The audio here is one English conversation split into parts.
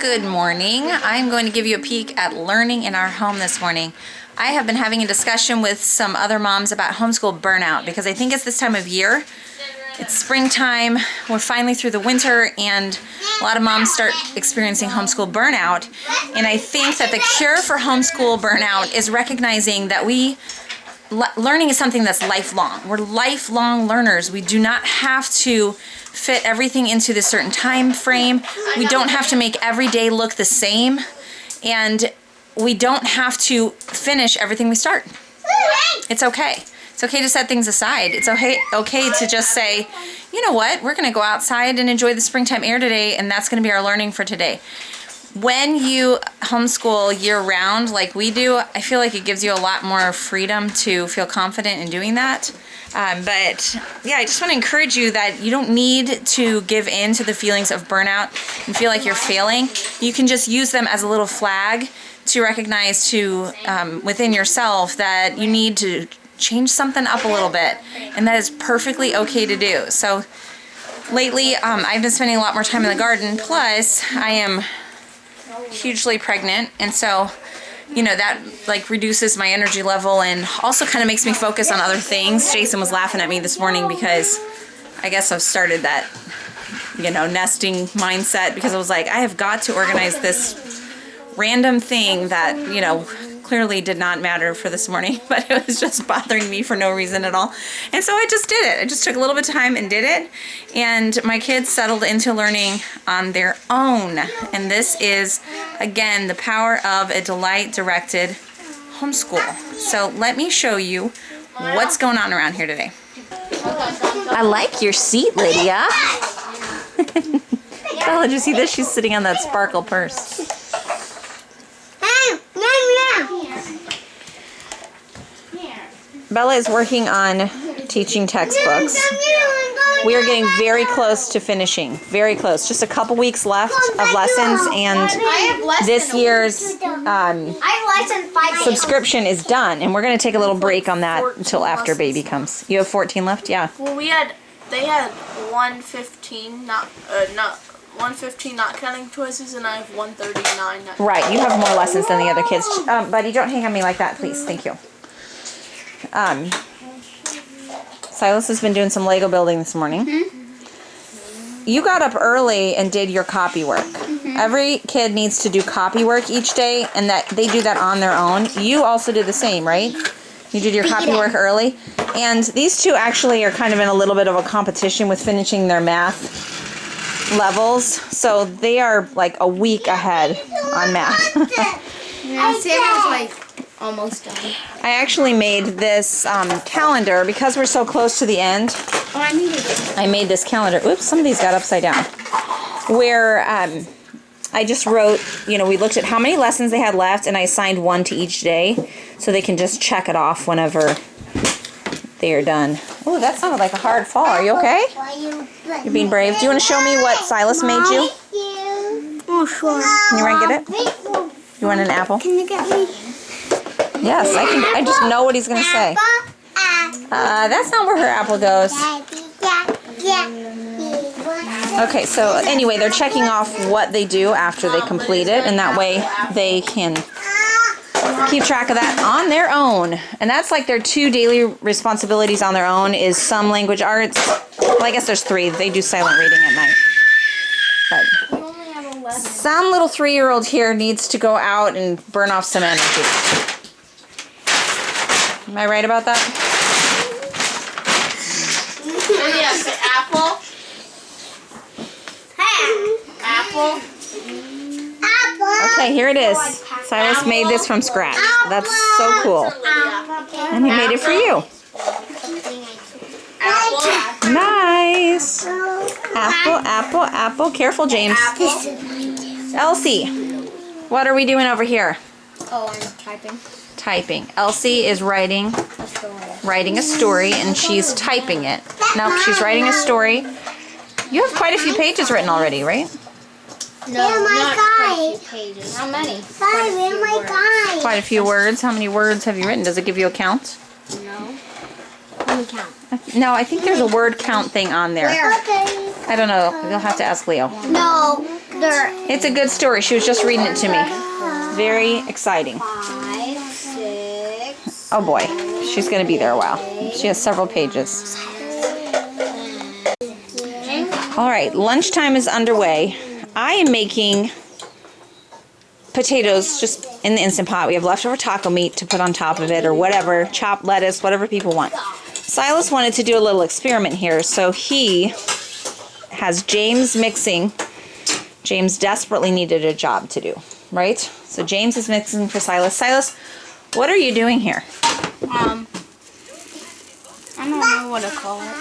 Good morning. I'm going to give you a peek at learning in our home this morning. I have been having a discussion with some other moms about homeschool burnout because I think it's this time of year. It's springtime, we're finally through the winter, and a lot of moms start experiencing homeschool burnout. And I think that the cure for homeschool burnout is recognizing that learning is something that's lifelong. We're lifelong learners. We do not have to fit everything into this certain time frame. We don't have to make every day look the same, and we don't have to finish everything we start. It's okay. It's okay to set things aside. It's okay to just say, you know what, we're going to go outside and enjoy the springtime air today, and that's going to be our learning for today. When you homeschool year-round like we do, I feel like it gives you a lot more freedom to feel confident in doing that. But yeah, I just want to encourage you that you don't need to give in to the feelings of burnout and feel like you're failing. You can just use them as a little flag to recognize within yourself that you need to change something up a little bit, and that is perfectly okay to do. So lately, I've been spending a lot more time in the garden, plus I am hugely pregnant, and so that like reduces my energy level and also kind of makes me focus on other things. Jason was laughing at me this morning because I guess I've started that nesting mindset, because I was like, I have got to organize this random thing that clearly did not matter for this morning, but it was just bothering me for no reason at all. And so I just did it. I just took a little bit of time and did it. And my kids settled into learning on their own. And this is, again, the power of a delight-directed homeschool. So let me show you what's going on around here today. I like your seat, Lydia. Bella, did you see this? She's sitting on that sparkle purse. Bella is working on teaching textbooks. We are getting very close to finishing. Very close. Just a couple weeks left of lessons, and this year's subscription is done. And we're going to take a little break on that until after baby comes. You have 14 left? Yeah. Well, they had 115, not 115 not counting choices, and I have 139 not. Right, you have more lessons than the other kids. Buddy, don't hang on me like that, please. Thank you. Silas has been doing some Lego building this morning. You got up early and did your copy work. Every kid needs to do copy work each day, and that they do that on their own. You also did the same, right? You did your copy work early. And these two actually are kind of in a little bit of a competition with finishing their math levels. So they are like a week ahead on math. Yeah, Sam was like almost done. I actually made this calendar because we're so close to the end. Oh, I needed it. I made this calendar. Oops, some of these got upside down. Where I just wrote, we looked at how many lessons they had left, and I assigned one to each day so they can just check it off whenever they are done. Oh, that sounded like a hard fall. Are you okay? You're being brave. Do you want to show me what Silas made you? Oh, sure. Can you run and get it? You want an apple? Can you get me? Yes, I can. I just know what he's going to say. That's not where her apple goes. Okay, so anyway, they're checking off what they do after they complete it, and that way they can keep track of that on their own. And that's like their 2 daily responsibilities on their own is some language arts. Well, I guess there's 3. They do silent reading at night. But some little 3-year-old here needs to go out and burn off some energy. Am I right about that? Yes, apple. Apple. Okay, here it is. Silas made this from scratch. That's so cool. And he made it for you. Apple. Nice. Apple, apple, apple. Careful, James. Elsie, what are we doing over here? Oh, I'm typing. Typing. Elsie is writing a story, and she's typing it. No, she's writing a story. You have quite a few pages written already, right? No, not quite a few pages. How many? Quite a few words. How many words have you written? Does it give you a count? No. Let me count. No, I think there's a word count thing on there. Where? I don't know. You'll have to ask Leo. No. It's a good story. She was just reading it to me. Very exciting. 5, 6. Oh boy, she's going to be there a while. She has several pages. All right, lunchtime is underway. I am making potatoes just in the Instant Pot. We have leftover taco meat to put on top of it or whatever, chopped lettuce, whatever people want. Silas wanted to do a little experiment here, so he has James mixing. James desperately needed a job to do, right? So James is mixing for Silas. Silas, what are you doing here? I don't know what to call it.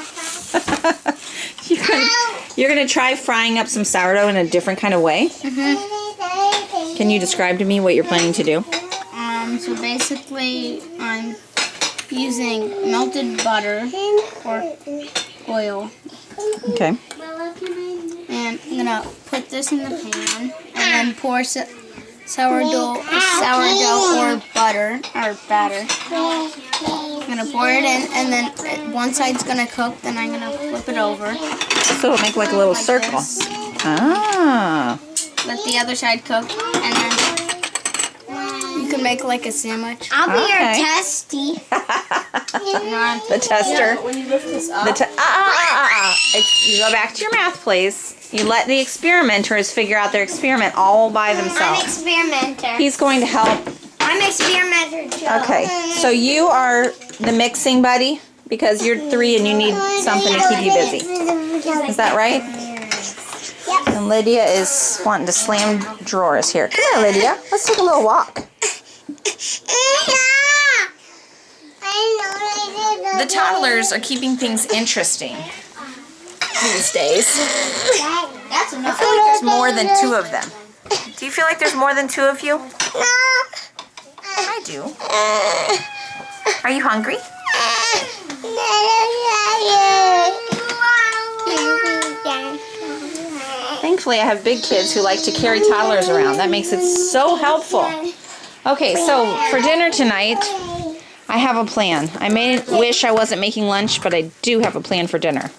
You're gonna try frying up some sourdough in a different kind of way? Mm-hmm. Can you describe to me what you're planning to do? So basically, I'm using melted butter or oil. Okay. And I'm gonna put this in the pan and then pour sourdough or butter or batter. I'm gonna pour it in, and then one side's gonna cook. Then I'm gonna flip it over. So it'll make like a little circle. This. Ah. Let the other side cook, and then you can make like a sandwich. I'll be your testy. The tester. When you lift this up. You go back to your math place. You let the experimenters figure out their experiment all by I'm themselves. experimenter. He's going to help. I'm experimenter too. Okay, so you are the mixing buddy because you're 3 and you need something to keep you busy. Is that right? Yep. And Lydia is wanting to slam drawers here. Come here, Lydia. Let's take a little walk. The toddlers are keeping things interesting these days. That's enough. I feel like there's more than 2 of them. Do you feel like there's more than 2 of you? I do. Are you hungry? Thankfully, I have big kids who like to carry toddlers around. That makes it so helpful. Okay, so for dinner tonight, I have a plan. I wish I wasn't making lunch, but I do have a plan for dinner.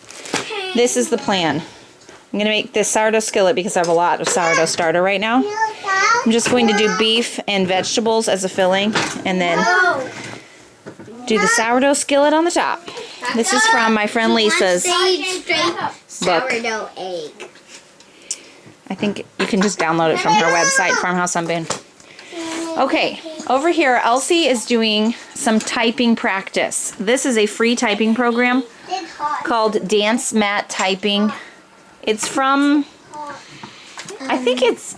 This is the plan. I'm going to make this sourdough skillet because I have a lot of sourdough starter right now. I'm just going to do beef and vegetables as a filling, and then do the sourdough skillet on the top. This is from my friend Lisa's book. Sourdough egg. I think you can just download it from her website, Farmhouse on Boone. Okay, over here, Elsie is doing some typing practice. This is a free typing program called Dance Mat Typing. It's from, I think it's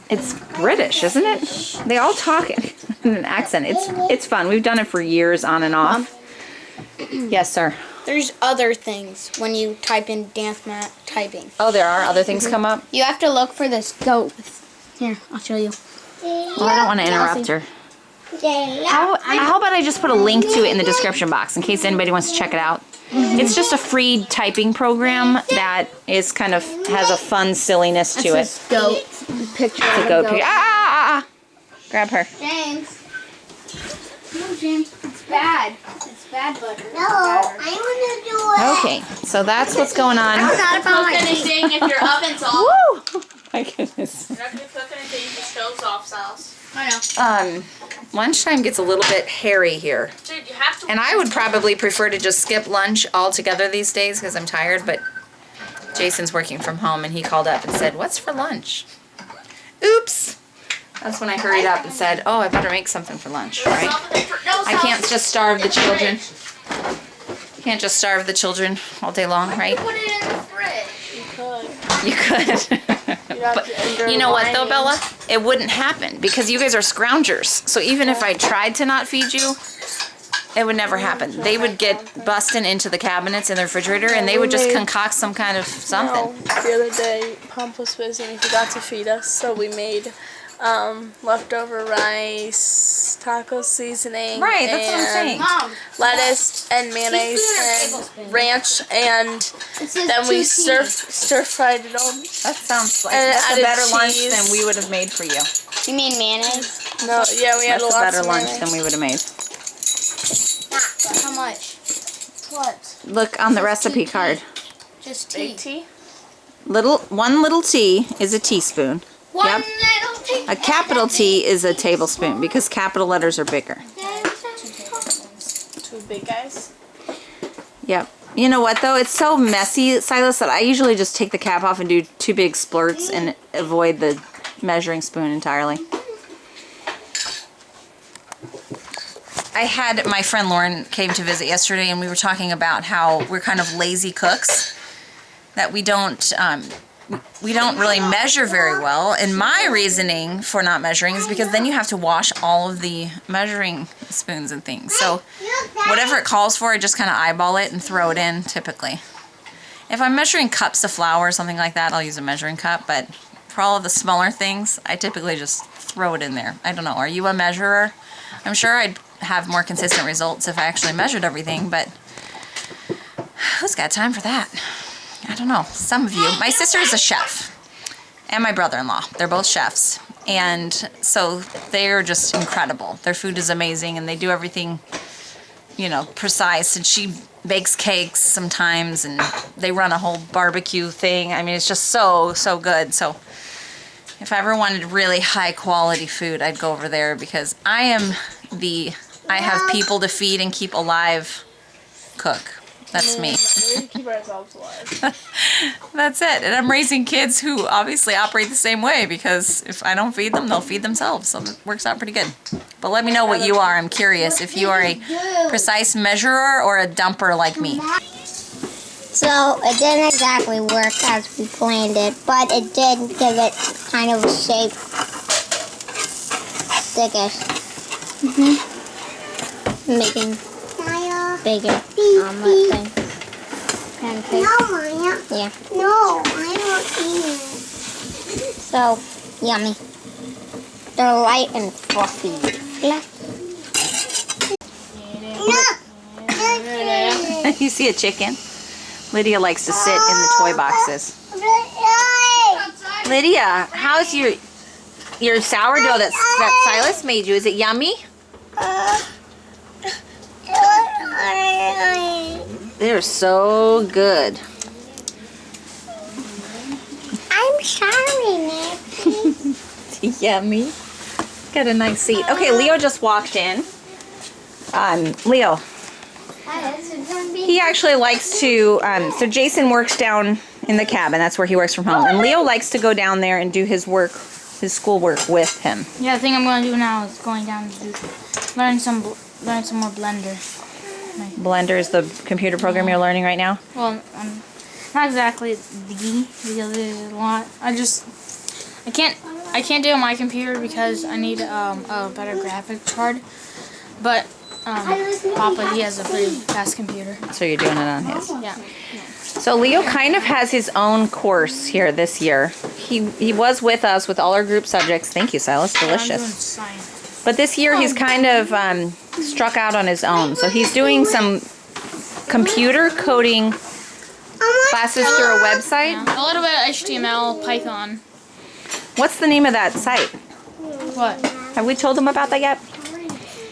British, isn't it? They all talk in an accent. It's fun. We've done it for years on and off. Yes, sir. There's other things when you type in dance mat typing. Oh, there are other things come up? You have to look for this goat. Here, I'll show you. Well, I don't want to interrupt her. How about I just put a link to it in the description box in case anybody wants to check it out. It's just a free typing program that is kind of has a fun silliness to it. Goat picture. It's a goat picture. Grab her. James. No, James. It's bad. It's bad butter. No, I want to do it. Okay, so that's what's going on. Not about Cook anything if your oven's off. Woo! My goodness. You're not going to cook anything if the stove's off, Silas. I know. Lunchtime gets a little bit hairy here. Dude, you have to. And I would probably prefer to just skip lunch altogether these days because I'm tired, but Jason's working from home and he called up and said, "What's for lunch?" Oops. That's when I hurried up and said, "Oh, I better make something for lunch, right? I can't just starve the children. Can't just starve the children all day long, right?" Put it in the fridge. You could. But you know what though, Bella? It wouldn't happen because you guys are scroungers. So even if I tried to not feed you, it would never happen. They would get busting into the cabinets in the refrigerator and they would just concoct some kind of something. No, the other day, Pump was busy and he forgot to feed us, so we made leftover rice, taco seasoning, Right, that's what I'm saying. Mom. lettuce and mayonnaise and ranch, and then we stir fried it all. That sounds like And that's a added better lunch cheese. than we would have made for you. You mean mayonnaise? No, yeah, we had That's a lots better of lunch mayonnaise. than we would have made. How much? What? Look on the recipe card. Just Big tea. tea. One little tea is a teaspoon. Yep. A capital T is a tablespoon because capital letters are bigger. 2 big guys. Yep. You know what though? It's so messy, Silas, that I usually just take the cap off and do 2 big splurts and avoid the measuring spoon entirely. I had my friend Lauren came to visit yesterday, and we were talking about how we're kind of lazy cooks, that we don't really measure very well. And my reasoning for not measuring is because then you have to wash all of the measuring spoons and things. So whatever it calls for, I just kind of eyeball it and throw it in typically. If I'm measuring cups of flour or something like that, I'll use a measuring cup. But for all of the smaller things, I typically just throw it in there. I don't know. Are you a measurer? I'm sure I'd have more consistent results if I actually measured everything, but who's got time for that? I don't know. Some of you. My sister is a chef, and my brother-in-law. They're both chefs, and so they're just incredible. Their food is amazing, and they do everything, you know, precise. And she bakes cakes sometimes, and they run a whole barbecue thing. I mean, it's just so good. So if I ever wanted really high-quality food, I'd go over there because I have people to feed and keep alive cook. That's me. We keep ourselves alive. That's it. And I'm raising kids who obviously operate the same way because if I don't feed them, they'll feed themselves. So it works out pretty good. But let me know what you are. I'm curious if you are a precise measurer or a dumper like me. So it didn't exactly work as we planned it, but it did give it kind of a shape. Thickish. Making bigger omelet thing. Pancake. No, Maya. Yeah. No, I don't eat it. So yummy. They're light and fluffy. No. You see a chicken? Lydia likes to sit in the toy boxes. Lydia, how's your sourdough that Silas made you? Is it yummy? They're so good. I'm sorry, Nick. Yummy. Got a nice seat. Okay, Leo just walked in. Leo. He actually likes to, so Jason works down in the cabin. That's where he works from home. And Leo likes to go down there and do his work, his schoolwork with him. Yeah, the thing I'm going to do now is going down to learn some more Blender. Blender is the computer program you're learning right now? Well, not exactly the other lot. I can't do it on my computer because I need a better graphics card. But Papa, he has a pretty fast computer. So you're doing it on his. Yeah. So Leo kind of has his own course here this year. He was with us with all our group subjects. Thank you, Silas. I'm doing Delicious. science. But this year he's kind of struck out on his own. So he's doing some computer coding classes through a website. Yeah. A little bit of HTML, Python. What's the name of that site? What? Have we told them about that yet?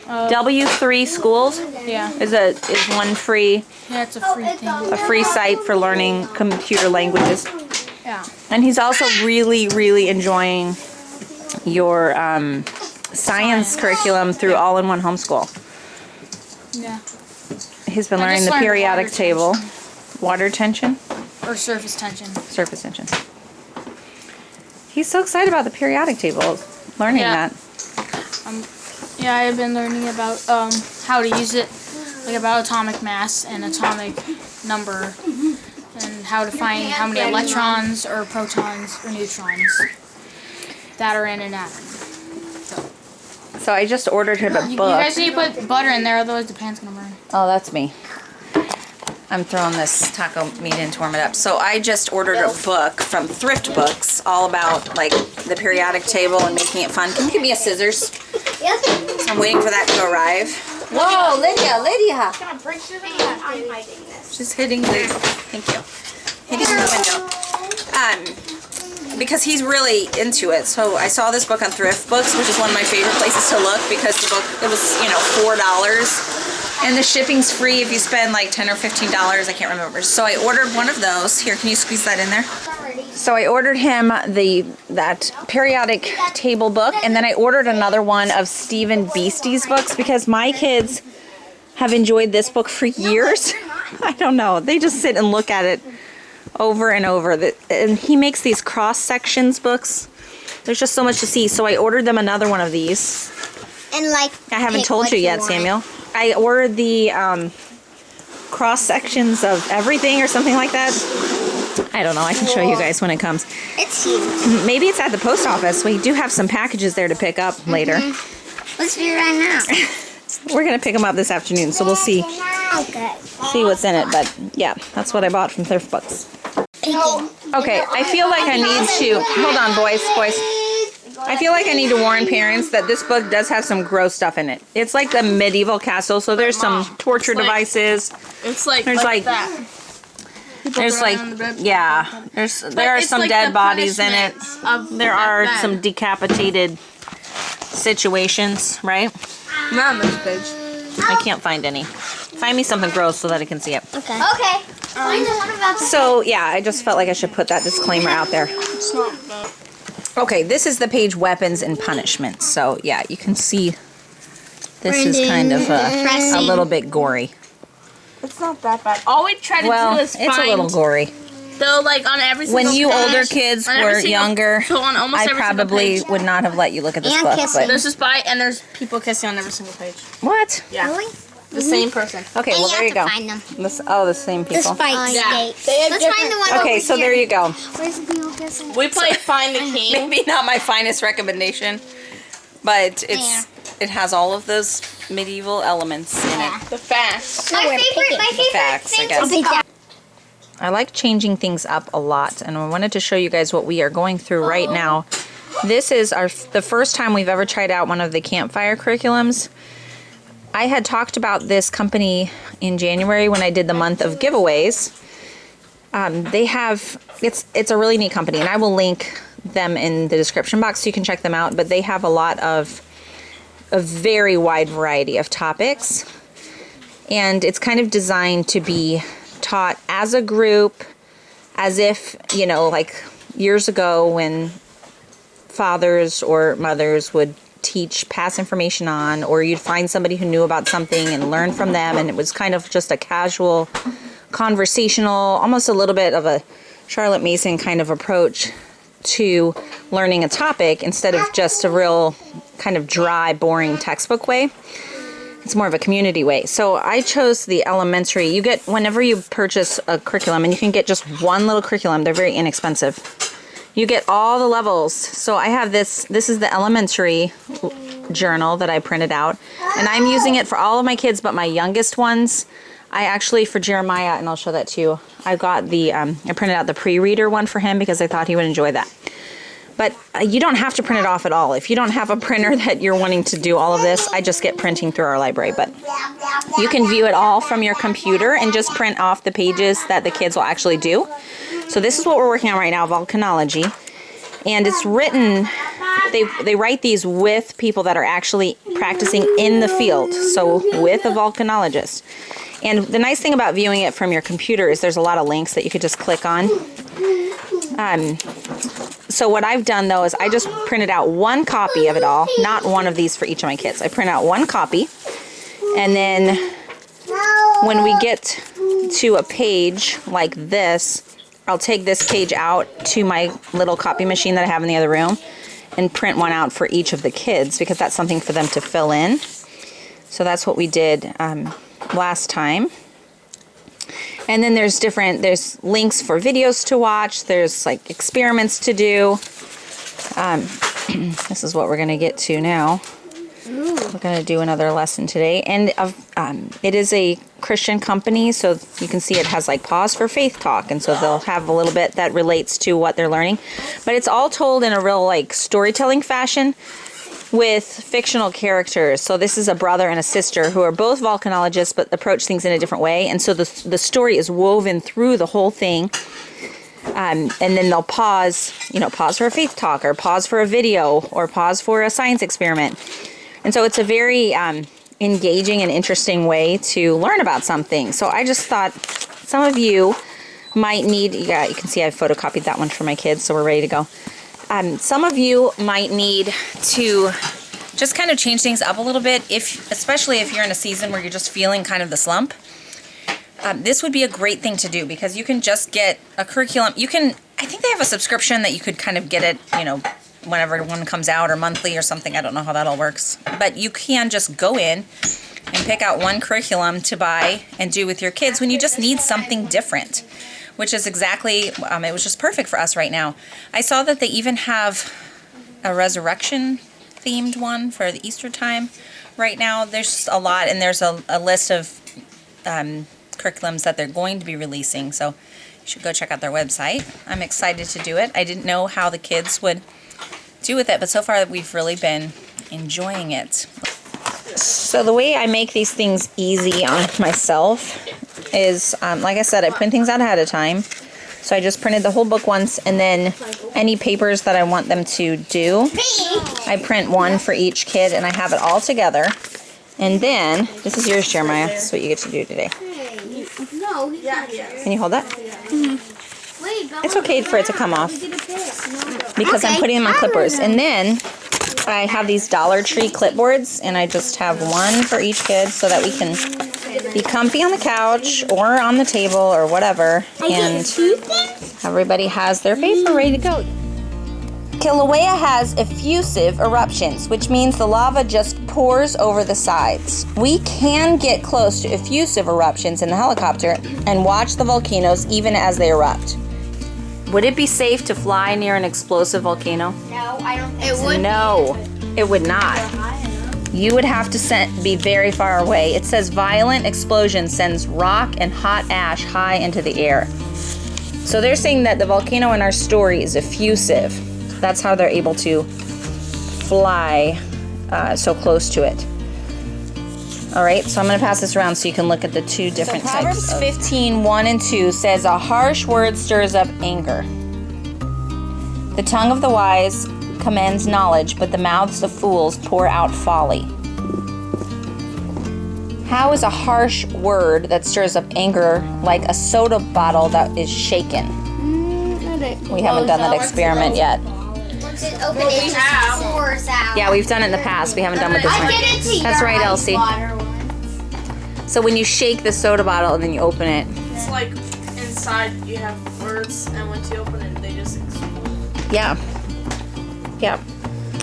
W3 Schools Yeah. is one free Yeah, it's a free thing. a free site for learning computer languages. Yeah. And he's also really enjoying your science curriculum through all-in-one homeschool. Yeah. He's been I learning just the learned periodic water table, water tension, Or surface tension. surface tension. He's so excited about the periodic table, learning Yeah. that. Yeah, I've been learning about how to use it, like about atomic mass and atomic number, and how to find how many electrons or protons or neutrons that are in an atom. So I just ordered him a You book. guys need to put butter in there, otherwise the pan's gonna burn. Oh, that's me. I'm throwing this taco meat in to warm it up. So I just ordered a book from Thrift Books all about like the periodic table and making it fun. Can you give me a scissors? So I'm waiting for that to arrive. Whoa, Lydia. She's hitting the, thank you, hitting the window. Because he's really into it. So I saw this book on Thrift Books, which is one of my favorite places to look because the book, it was, you know, $4. And the shipping's free if you spend like $10 or $15. I can't remember. So I ordered one of those. Here, can you squeeze that in there? So I ordered him that periodic table book, and then I ordered another one of Stephen Beastie's books because my kids have enjoyed this book for years. I don't know. They just sit and look at it over and over. And he makes these cross sections books. There's just so much to see. So I ordered them another one of these. And like, I haven't told you yet, Samuel. I ordered the cross sections of everything or something like that. I don't know. I can show you guys when it comes. It's huge. Maybe it's at the post office. We do have some packages there to pick up later. Let's do it right now. We're going to pick them up this afternoon, so we'll see Okay. what's in it. But yeah, that's what I bought from Thrift Books. Okay, I feel like I need to... Hold on, boys. I feel like I need to warn parents that this book does have some gross stuff in it. It's like a medieval castle, so there's some torture devices. It's like There's like that. There's like, yeah, there are some dead bodies in it. There are some decapitated situations, right? Not on this page. I can't find any. Find me something gross so that I can see it. Okay. Okay. What about the So yeah, I just felt like I should put that disclaimer out there. It's not bad. Okay, this is the page Weapons and Punishments. So yeah, you can see this is kind of a little bit gory. It's not that bad. All we try to Well, do is it's a little gory. though, like on every single When you page, older kids on every were single- younger, so on almost I every single probably page, would not have let you look at this And book. kissing. But there's just bite and there's people kissing on every single page. what? Yeah, Really? the same person. Okay, well there you go. Find them. The same The people. spike Yeah. skates. Let's find the one Okay, over so here. there you go. Where's the people kissing? We played Find the King. Maybe not my finest recommendation, but it has all of those medieval elements in it. The facts. My favorite Facts, I thing guess. to be done. I like changing things up a lot, and I wanted to show you guys what we are going through right now. This is the first time we've ever tried out one of the Campfire Curriculums. I had talked about this company in January when I did the month of giveaways. They have, it's a really neat company, and I will link them in the description box so you can check them out, but they have a lot of a very wide variety of topics, and it's kind of designed to be taught as a group, as if, you know, like years ago when fathers or mothers would pass information on, or you'd find somebody who knew about something and learn from them, and it was kind of just a casual, conversational, almost a little bit of a Charlotte Mason kind of approach to learning a topic instead of just a real kind of dry, boring textbook way. It's more of a community way. So I chose the elementary. You get, whenever you purchase a curriculum, and you can get just one little curriculum, they're very inexpensive. You get all the levels. So I have this is the elementary journal that I printed out, and I'm using it for all of my kids but my youngest ones. I actually, for Jeremiah, and I'll show that to you, I got the, I printed out the pre-reader one for him because I thought he would enjoy that. But you don't have to print it off at all. If you don't have a printer that you're wanting to do all of this, I just get printing through our library. But you can view it all from your computer and just print off the pages that the kids will actually do. So this is what we're working on right now, volcanology. And it's written, they write these with people that are actually practicing in the field. So with a volcanologist. And the nice thing about viewing it from your computer is there's a lot of links that you could just click on. So what I've done though is I just printed out one copy of it all, not one of these for each of my kids. I print out one copy, and then when we get to a page like this, I'll take this page out to my little copy machine that I have in the other room and print one out for each of the kids because that's something for them to fill in. So that's what we did last time. And then there's links for videos to watch. There's like experiments to do. This is what we're going to get to now. Ooh. We're going to do another lesson today. And it is a Christian company, so you can see it has like pause for faith talk. And so they'll have a little bit that relates to what they're learning. But it's all told in a real like storytelling fashion with fictional characters. So this is a brother and a sister who are both volcanologists but approach things in a different way. And so the story is woven through the whole thing. And then they'll pause for a faith talk, or pause for a video, or pause for a science experiment. And so it's a very engaging and interesting way to learn about something. So I just thought some of you might need, yeah, you can see I photocopied that one for my kids, so we're ready to go. Some of you might need to just kind of change things up a little bit, especially if you're in a season where you're just feeling kind of the slump. This would be a great thing to do because you can just get a curriculum. I think they have a subscription that you could kind of get it, you know, whenever one comes out or monthly or something. I don't know how that all works. But you can just go in and pick out one curriculum to buy and do with your kids when you just need something different, which is exactly, it was just perfect for us right now. I saw that they even have a resurrection themed one for the Easter time right now. There's just a lot, and there's a list of curriculums that they're going to be releasing, so you should go check out their website. I'm excited to do it. I didn't know how the kids would do with it, but so far we've really been enjoying it. So the way I make these things easy on myself is, like I said, I print things out ahead of time. So I just printed the whole book once, and then any papers that I want them to do, I print one for each kid, and I have it all together. And then, this is yours, Jeremiah. This is what you get to do today. Can you hold that? It's okay for it to come off because I'm putting them on clippers. And then I have these Dollar Tree clipboards, and I just have one for each kid so that we can be comfy on the couch or on the table or whatever, and everybody has their paper ready to go. Kilauea has effusive eruptions, which means the lava just pours over the sides. We can get close to effusive eruptions in the helicopter and watch the volcanoes even as they erupt. Would it be safe to fly near an explosive volcano? No, I don't think it would. No, it would not. You would have to be very far away. It says violent explosion sends rock and hot ash high into the air. So they're saying that the volcano in our story is effusive. That's how they're able to fly so close to it. All right, so I'm going to pass this around so you can look at the two different types. Proverbs 15, 1 and 2 says, a harsh word stirs up anger. The tongue of the wise commends knowledge, but the mouths of fools pour out folly. How is a harsh word that stirs up anger like a soda bottle that is shaken? We haven't done that experiment yet. Once it opens, it just pours out. Yeah, we've done it in the past. We haven't done with this one. That's right, Elsie. So when you shake the soda bottle and then you open it. It's like inside you have words, and once you open it, they just explode. Yeah. Yeah.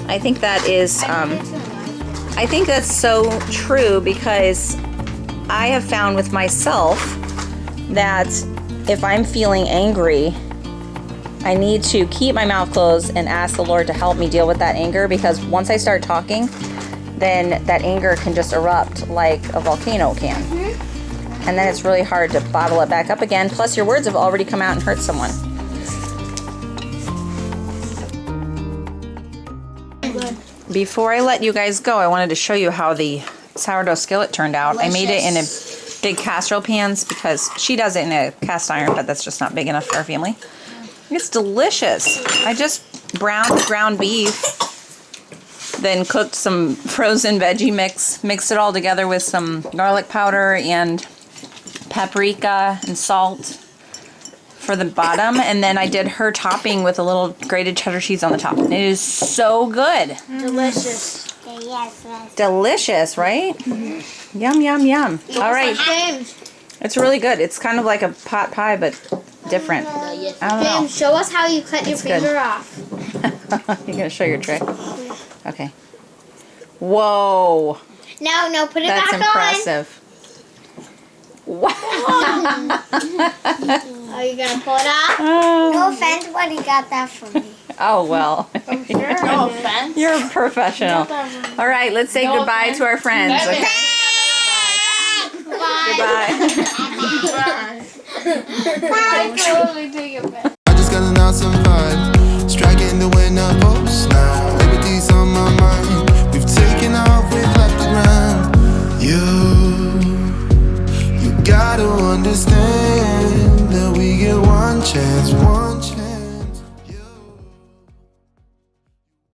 I think that is, I think that's so true because I have found with myself that if I'm feeling angry, I need to keep my mouth closed and ask the Lord to help me deal with that anger, because once I start talking, then that anger can just erupt like a volcano can. And then it's really hard to bottle it back up again. Plus your words have already come out and hurt someone. Before I let you guys go, I wanted to show you how the sourdough skillet turned out. Delicious. I made it in a big casserole pans because she does it in a cast iron, but that's just not big enough for our family. It's delicious. I just browned ground beef, then cooked some frozen veggie mix, mixed it all together with some garlic powder and paprika and salt for the bottom, and then I did her topping with a little grated cheddar cheese on the top. It is so good. Delicious. Yes. Delicious, right? Mm-hmm. Yum, yum, yum. All right. It's really good. It's kind of like a pot pie, but different. I don't know. Show us how you cut your finger off. You're going to show your trick? Okay. Whoa. No, put it That's back impressive. Wow. Are you going to pull it off? Oh. No offense, but he got that from me. Oh, well. No offense. You're a professional. All right, let's say goodbye to our friends. Okay? Goodbye. I totally take it back. I just got an awesome vibe, striking the wind up.